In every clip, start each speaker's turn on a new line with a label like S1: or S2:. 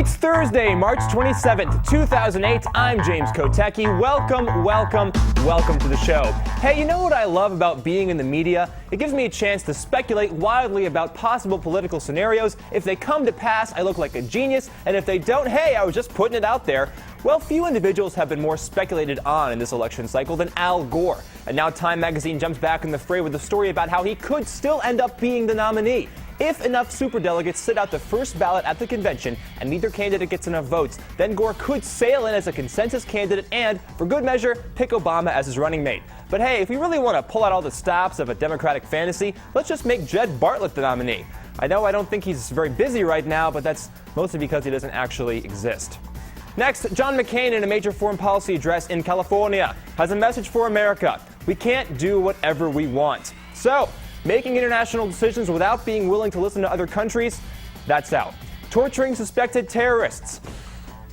S1: It's Thursday, March 27th, 2008. I'm James Kotecki. Welcome to the show. Hey, you know what I love about being in the media? It gives me a chance to speculate wildly about possible political scenarios. If they come to pass, I look like a genius, and if they don't, hey, I was just putting it out there. Well, few individuals have been more speculated on in this election cycle than Al Gore. And now Time magazine jumps back in the fray with a story about how he could still end up being the nominee. If enough superdelegates sit out the first ballot at the convention and neither candidate gets enough votes, then Gore could sail in as a consensus candidate and, for good measure, pick Obama as his running mate. But hey, if we really want to pull out all the stops of a Democratic fantasy, let's just make Jed Bartlett the nominee. I know I don't think he's very busy right now, but that's mostly because he doesn't actually exist. Next, John McCain, in a major foreign policy address in California, has a message for America. We can't do whatever we want. So, making international decisions without being willing to listen to other countries, that's out. Torturing suspected terrorists,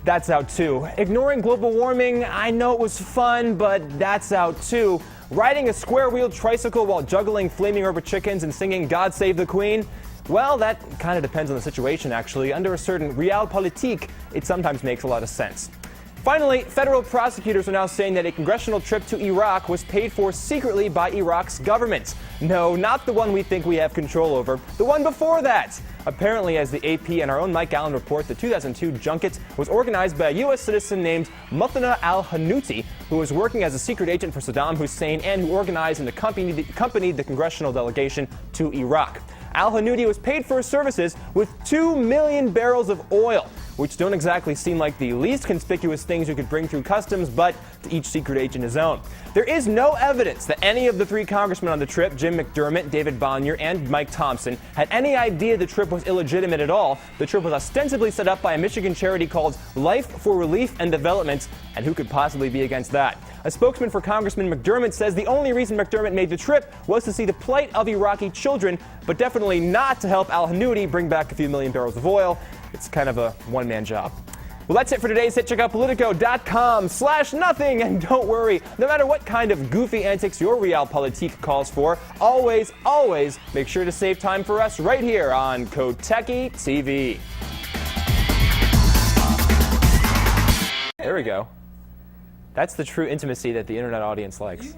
S1: that's out too. Ignoring global warming, I know it was fun, but that's out too. Riding a square-wheeled tricycle while juggling flaming rubber chickens and singing God Save the Queen, well, that kind of depends on the situation, actually. Under a certain realpolitik, it sometimes makes a lot of sense. Finally, federal prosecutors are now saying that a congressional trip to Iraq was paid for secretly by Iraq's government. No, not the one we think we have control over, the one before that. Apparently, as the AP and our own Mike Allen report, the 2002 junket was organized by a U.S. citizen named Muthana al-Hanouti, who was working as a secret agent for Saddam Hussein and who organized and accompanied the congressional delegation to Iraq. Al-Hanouti was paid for his services with 2 million barrels of oil, which don't exactly seem like the least conspicuous things you could bring through customs, but to each secret agent his own. There is no evidence that any of the 3 congressmen on the trip, Jim McDermott, David Bonnier, and Mike Thompson, had any idea the trip was illegitimate at all. The trip was ostensibly set up by a Michigan charity called Life for Relief and Development, and who could possibly be against that? A spokesman for Congressman McDermott says the only reason McDermott made the trip was to see the plight of Iraqi children, but definitely not to help al-Hanouti bring back a few million barrels of oil. It's kind of a one-man job. Well, that's it for today's hit. Check out Politico.com/nothing. And don't worry, no matter what kind of goofy antics your realpolitik calls for, always make sure to save time for us right here on Kotecki TV. There we go. That's the true intimacy that the internet audience likes.